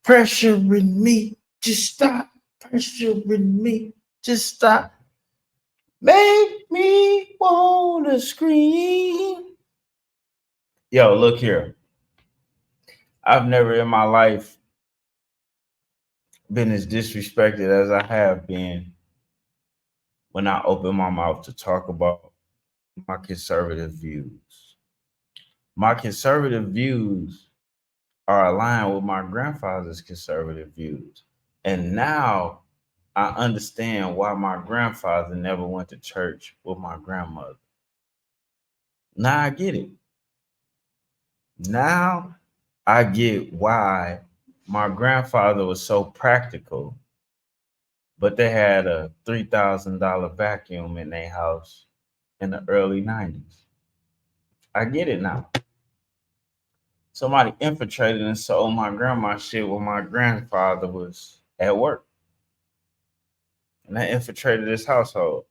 pressuring me. Just stop pressuring me. Just stop. Make me wanna scream. Yo, look here. I've never in my life been as disrespected as I have been when I open my mouth to talk about my conservative views. My conservative views are aligned with my grandfather's conservative views. And now I understand why my grandfather never went to church with my grandmother. Now I get it. Now I get why my grandfather was so practical, but they had a $3,000 vacuum in their house in the early 90s. I get it now. Somebody infiltrated and sold my grandma shit when my grandfather was at work. And that infiltrated his household.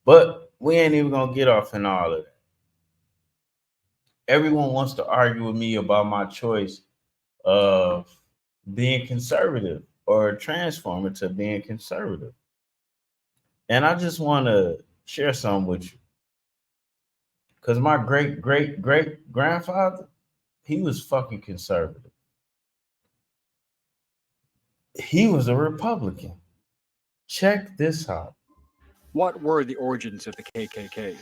But we ain't even gonna get off in all of that. Everyone wants to argue with me about my choice of being conservative or transforming to being conservative. And I just want to share something with you. Because my great great great grandfather, he was fucking conservative. He was a Republican. Check this out. What were the origins of the KKK?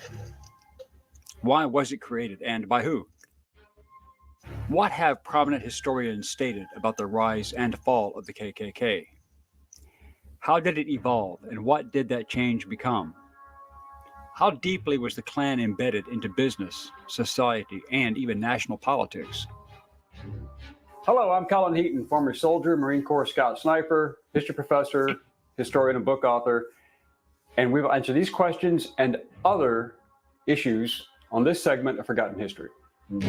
Why was it created and by who? What have prominent historians stated about the rise and fall of the KKK? How did it evolve and what did that change become? How deeply was the Klan embedded into business, society, and even national politics? Hello, I'm Colin Heaton, former soldier, Marine Corps Scout Sniper, history professor, historian, and book author. And we will answer these questions and other issues on this segment of Forgotten History. Let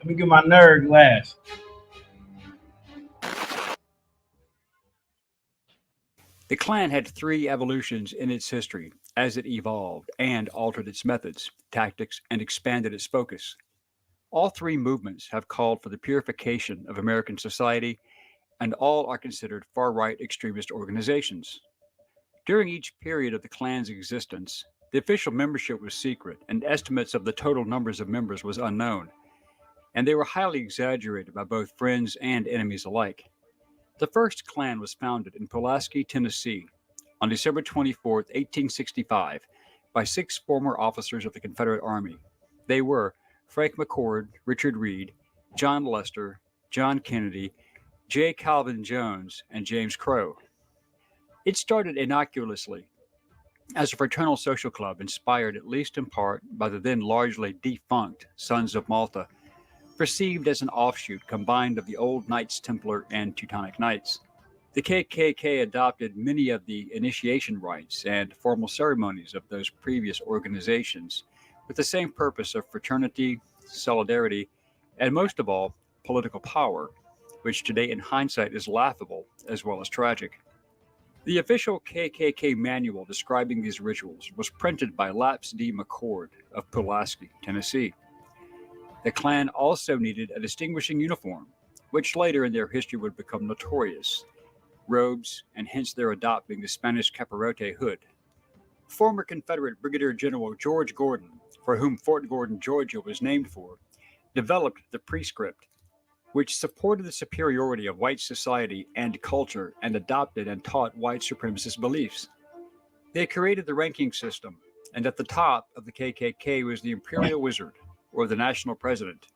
me get my nerd glass. The Klan had three evolutions in its history as it evolved and altered its methods, tactics, and expanded its focus. All three movements have called for the purification of American society, and all are considered far right extremist organizations. During each period of the Klan's existence, the official membership was secret, and estimates of the total numbers of members was unknown, and they were highly exaggerated by both friends and enemies alike. The first Klan was founded in Pulaski, Tennessee, on December 24, 1865, by six former officers of the Confederate Army. They were Frank McCord, Richard Reed, John Lester, John Kennedy, J. Calvin Jones, and James Crow. It started innocuously as a fraternal social club inspired at least in part by the then largely defunct Sons of Malta, perceived as an offshoot combined of the old Knights Templar and Teutonic Knights. The KKK adopted many of the initiation rites and formal ceremonies of those previous organizations with the same purpose of fraternity, solidarity, and most of all, political power, which today in hindsight is laughable as well as tragic. The official KKK manual describing these rituals was printed by Laps D. McCord of Pulaski, Tennessee. The Klan also needed a distinguishing uniform, which later in their history would become notorious robes, and hence their adopting the Spanish capirote hood. Former Confederate Brigadier General George Gordon, for whom Fort Gordon, Georgia was named for, developed the prescript, which supported the superiority of white society and culture and adopted and taught white supremacist beliefs. They created the ranking system, and at the top of the KKK was the Imperial Wizard, or the national president.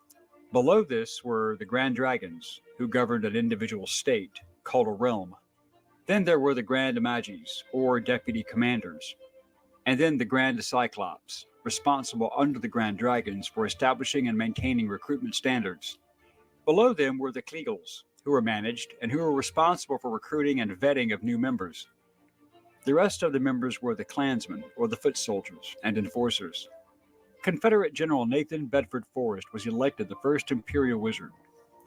Below this were the Grand Dragons, who governed an individual state, called a realm. Then there were the Grand Magis, or deputy commanders, and then the Grand Cyclops, responsible under the Grand Dragons for establishing and maintaining recruitment standards. Below them were the Kleagles, who were managed and who were responsible for recruiting and vetting of new members. The rest of the members were the Klansmen, or the foot soldiers, and enforcers. Confederate General Nathan Bedford Forrest was elected the first Imperial Wizard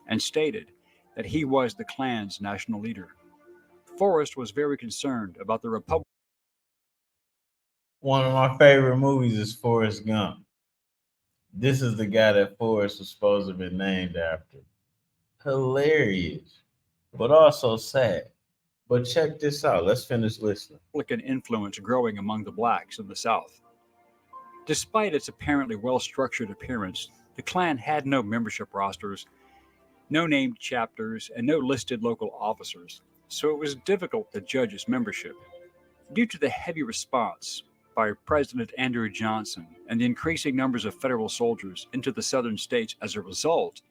and stated that he was the Klan's national leader. Forrest was very concerned about the Republic. One of my favorite movies is Forrest Gump. This is the guy that Forrest was supposed to be named after. hilarious, but also sad. But check this out. Let's finish listening. Republican influence growing among the blacks in the South. Despite its apparently well structured appearance, the Klan had no membership rosters, no named chapters, and no listed local officers, so it was difficult to judge its membership. Due to the heavy response by President Andrew Johnson and the increasing numbers of federal soldiers into the southern states as a result,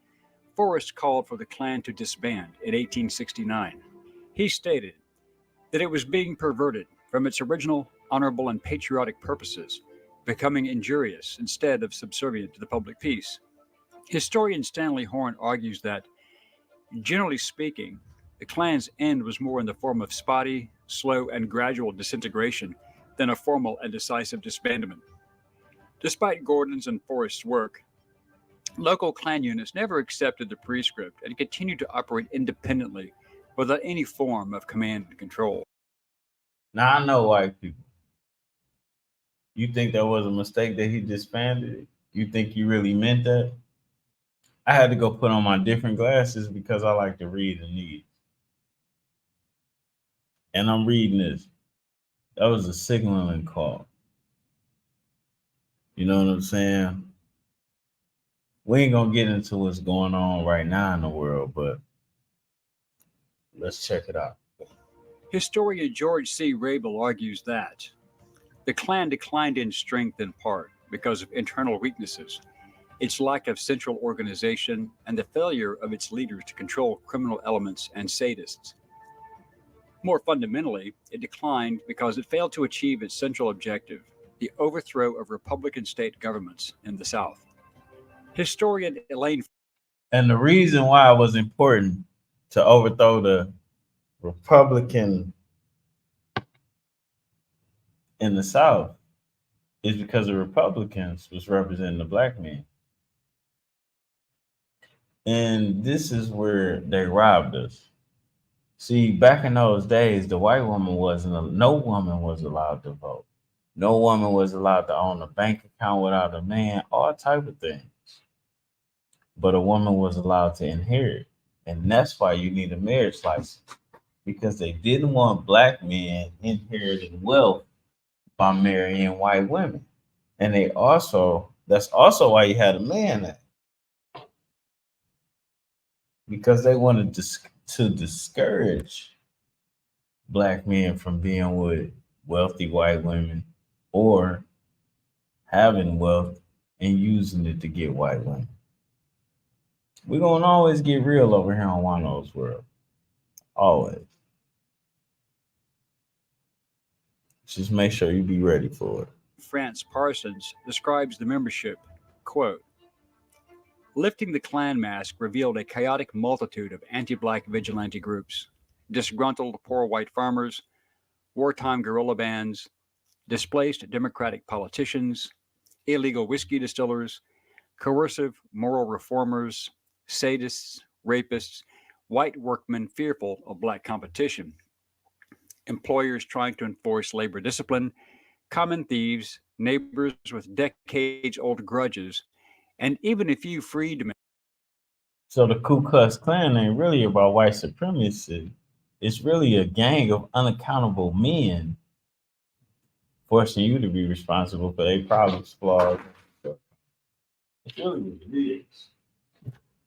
Forrest called for the Klan to disband in 1869. He stated that it was being perverted from its original honorable and patriotic purposes, becoming injurious instead of subservient to the public peace. Historian Stanley Horn argues that, generally speaking, the Klan's end was more in the form of spotty, slow, and gradual disintegration than a formal and decisive disbandment. Despite Gordon's and Forrest's work, local Klan units never accepted the prescript and continued to operate independently without any form of command and control. Now I know white people. You think that was a mistake that he disbanded it? You think he really meant that? I had to go put on my different glasses because I like to read and read. And I'm reading this. That was a signaling call. You know what I'm saying? We ain't gonna get into what's going on right now in the world, but let's check it out. Historian George C. Rabel argues that the Klan declined in strength in part because of internal weaknesses, its lack of central organization, and the failure of its leaders to control criminal elements and sadists. More fundamentally, it declined because it failed to achieve its central objective, the overthrow of Republican state governments in the South. Historian Elaine And the reason why it was important to overthrow the Republican in the South is because the Republicans was representing the black man. And this is where they robbed us. See, back in those days, the white woman wasn't, no woman was allowed to vote. No woman was allowed to own a bank account without a man, all type of things. But a woman was allowed to inherit. And that's why you need a marriage license. Because they didn't want black men inheriting wealth by marrying white women. And that's also why you had a man act. Because they wanted to discourage black men from being with wealthy white women or having wealth and using it to get white women. We're gonna always get real over here on Juan-o's World. Always. Just make sure you be ready for it. France Parsons describes the membership, quote, lifting the Klan mask revealed a chaotic multitude of anti-black vigilante groups, disgruntled poor white farmers, wartime guerrilla bands, displaced Democratic politicians, illegal whiskey distillers, coercive moral reformers, sadists, rapists, white workmen fearful of black competition, employers trying to enforce labor discipline, common thieves, neighbors with decades old grudges, and even a few freedmen. So the Ku Klux Klan ain't really about white supremacy. It's really a gang of unaccountable men forcing you to be responsible for their problems, flaws. It's really what it is.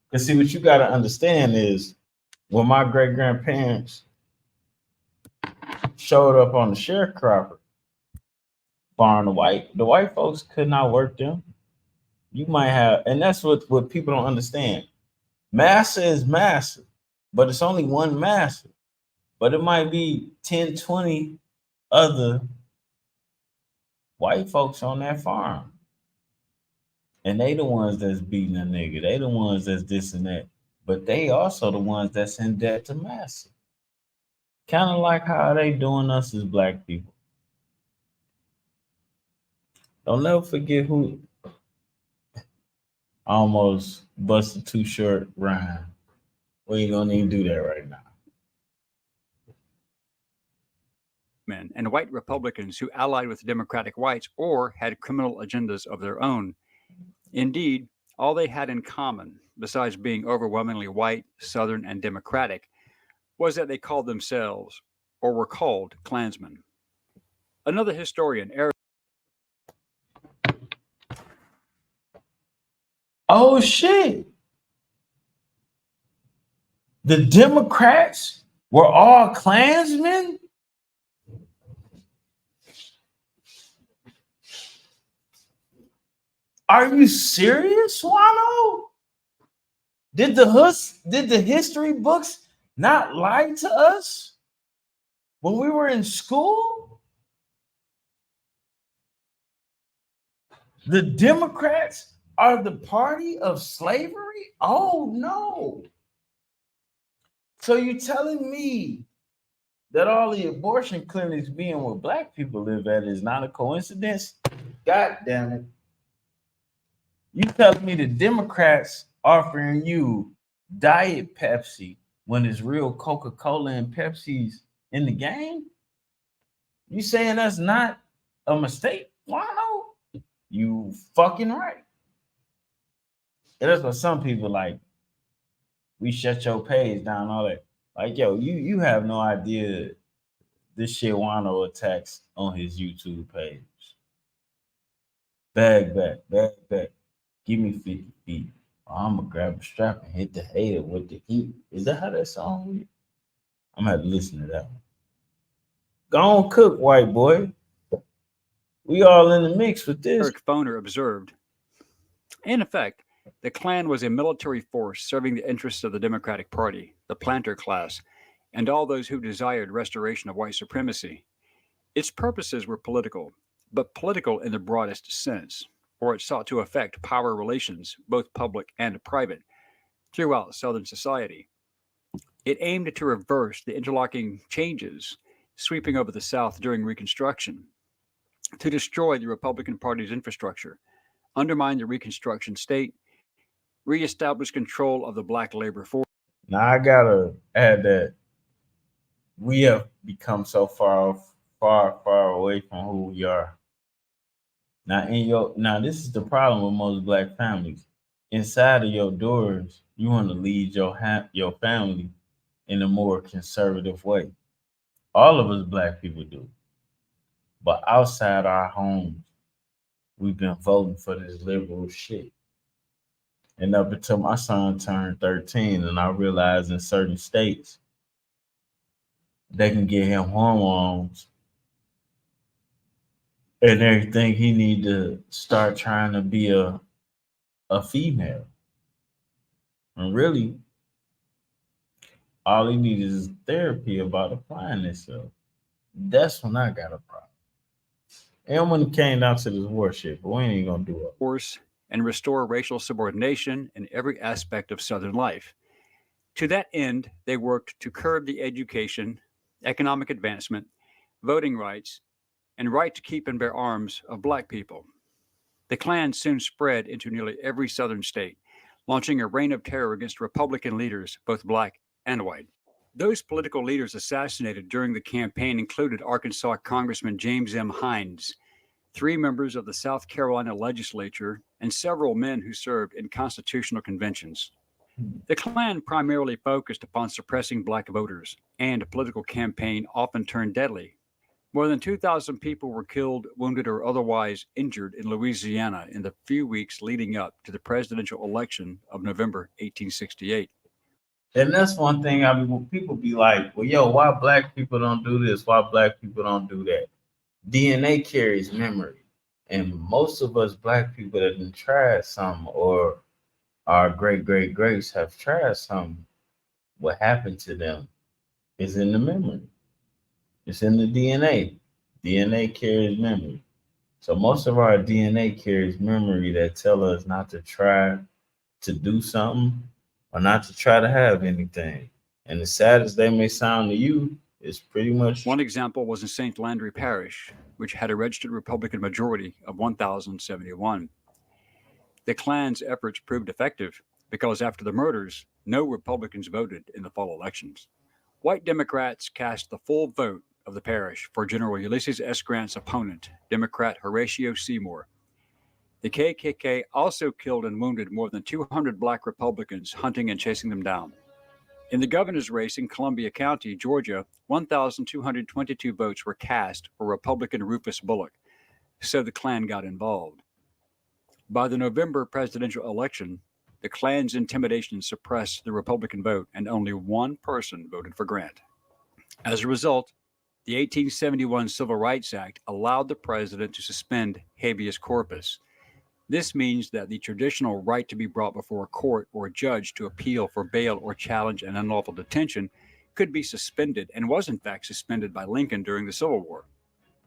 Because see, what you got to understand is when my great grandparents showed up on the sharecropper farm, the white folks could not work them. You might have, and that's what people don't understand. Massa is massive, but it's only one massa. But it might be 10, 20 other white folks on that farm. And they the ones that's beating a nigga. They the ones that's this and that. But they also the ones that's in debt to massa. Kind of like how they doing us as black people. Don't never forget who almost busted too short rhyme. We ain't gonna even do that right now. And white Republicans who allied with Democratic whites or had criminal agendas of their own. Indeed, All they had in common, besides being overwhelmingly white, Southern, and Democratic, was that they called themselves, or were called, Klansmen. Another historian, Eric Oh shit. The Democrats were all Klansmen? Are you serious, Juan-o? Did the history books not lie to us when we were in school? The Democrats are the party of slavery? Oh no. So you're telling me that all the abortion clinics being where black people live at is not a coincidence? God damn it. You telling me the Democrats offering you Diet Pepsi when it's real Coca-Cola and Pepsi's in the game? You saying that's not a mistake? Why no? You fucking right. And that's what some people like. We shut your page down, all that. Like, yo, you have no idea this shit Juan-o attacks on his YouTube page. Bag back, bag back. Give me 50 feet. I'm gonna grab a strap and hit the hater with the heat. Is that how that song went? I'm gonna have to listen to that one. Go on, cook, white boy. We all in the mix with this. Foner observed, in effect, the Klan was a military force serving the interests of the Democratic Party, the planter class, and all those who desired restoration of white supremacy. Its purposes were political, but political in the broadest sense, for it sought to affect power relations, both public and private, throughout Southern society. It aimed to reverse the interlocking changes sweeping over the South during Reconstruction, to destroy the Republican Party's infrastructure, undermine the Reconstruction state, reestablish control of the black labor force. Now I gotta add that we have become so far away from who we are. Now this is the problem with most black families. Inside of your doors, you want to lead your family in a more conservative way. All of us black people do. But outside our homes, we've been voting for this liberal shit. And up until my son turned 13, and I realized in certain states they can get him hormones and everything, he need to start trying to be a female. And really, all he needs is therapy about applying himself. That's when I got a problem. And when it came down to this war shit, but we ain't gonna do it. Force and restore racial subordination in every aspect of Southern life. To that end, they worked to curb the education, economic advancement, voting rights, and right to keep and bear arms of black people. The Klan soon spread into nearly every Southern state, launching a reign of terror against Republican leaders, both black and white. Those political leaders assassinated during the campaign included Arkansas Congressman James M. Hines, three members of the South Carolina legislature, and several men who served in constitutional conventions. The Klan primarily focused upon suppressing black voters, and a political campaign often turned deadly. More than 2,000 people were killed, wounded, or otherwise injured in Louisiana in the few weeks leading up to the presidential election of November 1868. And that's one thing people be like, well, yo, why black people don't do this? Why black people don't do that? DNA carries memory. And most of us black people that done tried something, or our great greats have tried something, what happened to them is in the memory. It's in the DNA. DNA carries memory. So most of our DNA carries memory that tell us not to try to do something or not to try to have anything. And as sad as they may sound to you, it's pretty much One example was in St. Landry Parish, which had a registered Republican majority of 1,071. The Klan's efforts proved effective because after the murders, no Republicans voted in the fall elections. White Democrats cast the full vote of the parish for General Ulysses S. Grant's opponent, Democrat Horatio Seymour. The KKK also killed and wounded more than 200 black Republicans hunting and chasing them down. In the governor's race in Columbia County, Georgia, 1,222 votes were cast for Republican Rufus Bullock, so the Klan got involved. By the November presidential election, the Klan's intimidation suppressed the Republican vote, and only one person voted for Grant. As a result, the 1871 Civil Rights Act allowed the president to suspend habeas corpus. This means that the traditional right to be brought before a court or a judge to appeal for bail or challenge an unlawful detention could be suspended, and was in fact suspended by Lincoln during the Civil War.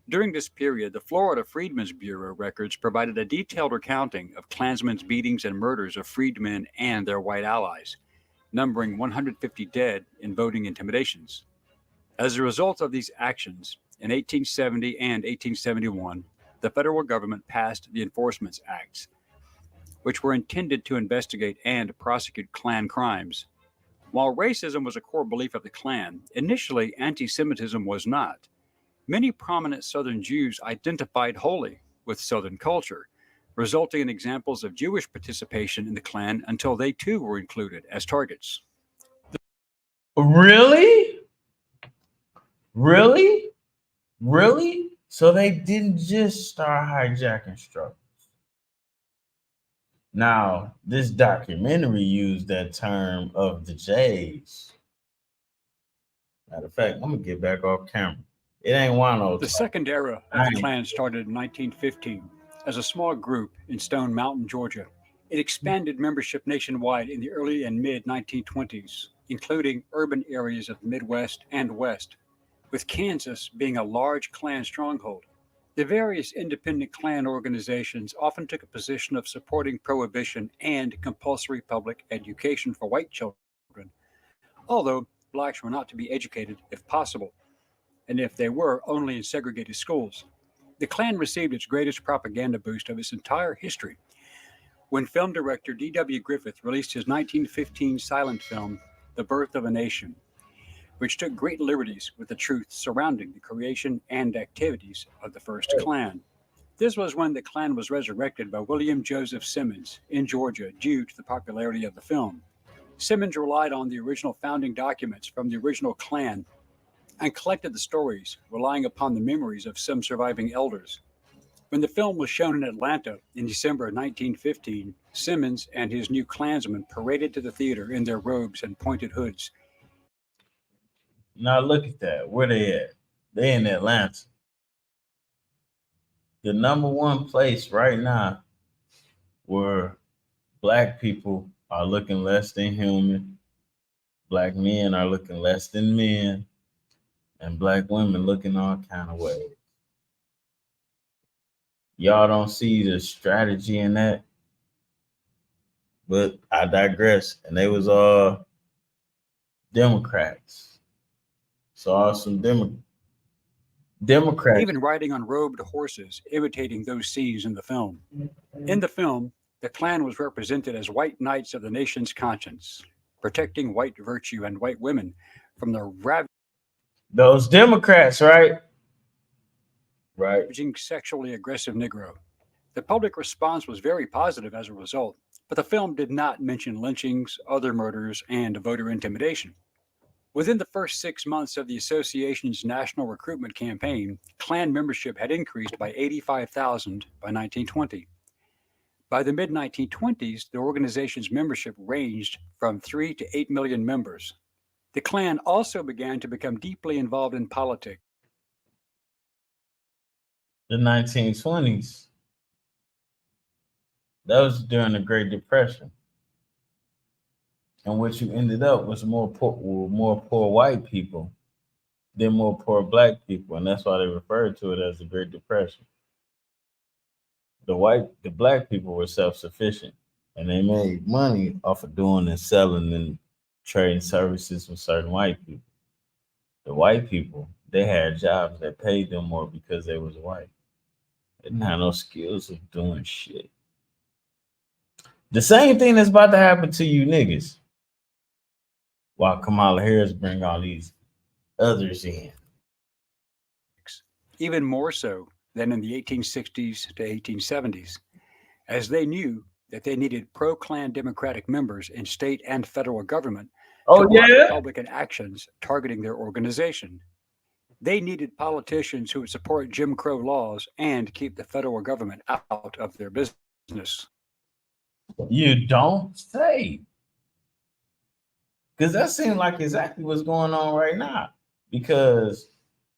During this period, the Florida Freedmen's Bureau records provided a detailed recounting of Klansmen's beatings and murders of freedmen and their white allies, numbering 150 dead in voting intimidations. As a result of these actions, in 1870 and 1871, the federal government passed the Enforcement Acts, which were intended to investigate and prosecute Klan crimes. While racism was a core belief of the Klan, initially anti-Semitism was not. Many prominent Southern Jews identified wholly with Southern culture, resulting in examples of Jewish participation in the Klan until they too were included as targets. Really? Really? Really? So they didn't just start hijacking struggles. Now, this documentary used that term of the Jays. Matter of fact, I'm gonna get back off camera. It ain't Juan-o. The second era of the Klan started in 1915 as a small group in Stone Mountain, Georgia. It expanded membership nationwide in the early and mid 1920s, including urban areas of the Midwest and West, with Kansas being a large Klan stronghold. The various independent Klan organizations often took a position of supporting prohibition and compulsory public education for white children, although blacks were not to be educated if possible, and if they were, only in segregated schools. The Klan received its greatest propaganda boost of its entire history when film director D.W. Griffith released his 1915 silent film, The Birth of a Nation, which took great liberties with the truth surrounding the creation and activities of the first Klan. This was when the Klan was resurrected by William Joseph Simmons in Georgia due to the popularity of the film. Simmons relied on the original founding documents from the original Klan and collected the stories, relying upon the memories of some surviving elders. When the film was shown in Atlanta in December 1915, Simmons and his new Klansmen paraded to the theater in their robes and pointed hoods. Now look at that. Where they at? They in Atlanta. The number one place right now where black people are looking less than human, black men are looking less than men, and black women looking all kind of ways. Y'all don't see the strategy in that, but I digress. And they was all Democrats. Saw some Democrats. Even riding on robed horses, imitating those scenes in the film. In the film, the Klan was represented as white knights of the nation's conscience, protecting white virtue and white women from the Those Democrats, right? ravaging sexually aggressive Negro. The public response was very positive as a result, but the film did not mention lynchings, other murders, and voter intimidation. Within the first 6 months of the association's national recruitment campaign, Klan membership had increased by 85,000 by 1920. By the mid 1920s, the organization's membership ranged from 3 to 8 million members. The Klan also began to become deeply involved in politics. The 1920s. That was during the Great Depression. And what you ended up was more poor white people than more poor black people. And that's why they referred to it as the Great Depression. The black people were self-sufficient and they made money off of doing and selling and trading services with certain white people. The white people, they had jobs that paid them more because they was white. They didn't have no skills of doing shit. The same thing that's about to happen to you niggas while Kamala Harris bring all these others in. Even more so than in the 1860s to 1870s. as they knew that they needed pro Klan Democratic members in state and federal government to Oh block yeah. Republican actions targeting their organization. They needed politicians who would support Jim Crow laws and keep the federal government out of their business. You don't say. Because that seems like exactly what's going on right now. Because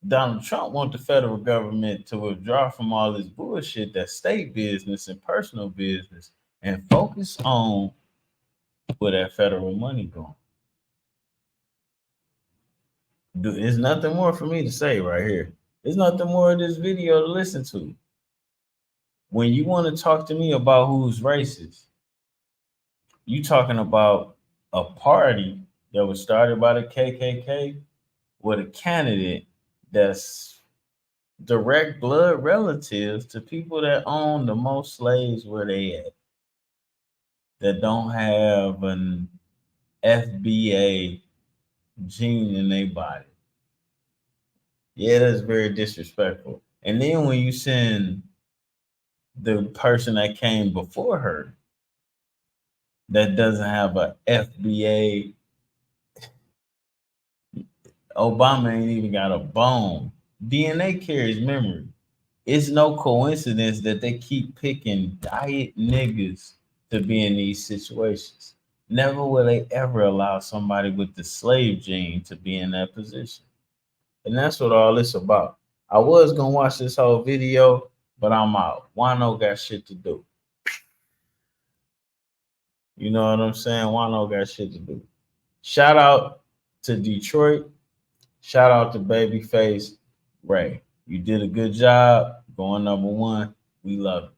Donald Trump wants the federal government to withdraw from all this bullshit that's state business and personal business and focus on where that federal money going. There's nothing more for me to say right here. There's nothing more of this video to listen to. When you want to talk to me about who's racist, you talking about a party that was started by the KKK with a candidate that's direct blood relatives to people that own the most slaves where they at, that don't have an FBA gene in their body. Yeah, that's very disrespectful. And then when you send the person that came before her that doesn't have a FBA, Obama ain't even got a bone. DNA carries memory. It's no coincidence that they keep picking diet niggas to be in these situations. Never will they ever allow somebody with the slave gene to be in that position. And that's what all this about. I was gonna watch this whole video, but I'm out. Juan-o got shit to do. You know what I'm saying? Juan-o got shit to do. Shout out to Detroit. Shout out to Babyface Ray. You did a good job going number one. We love it.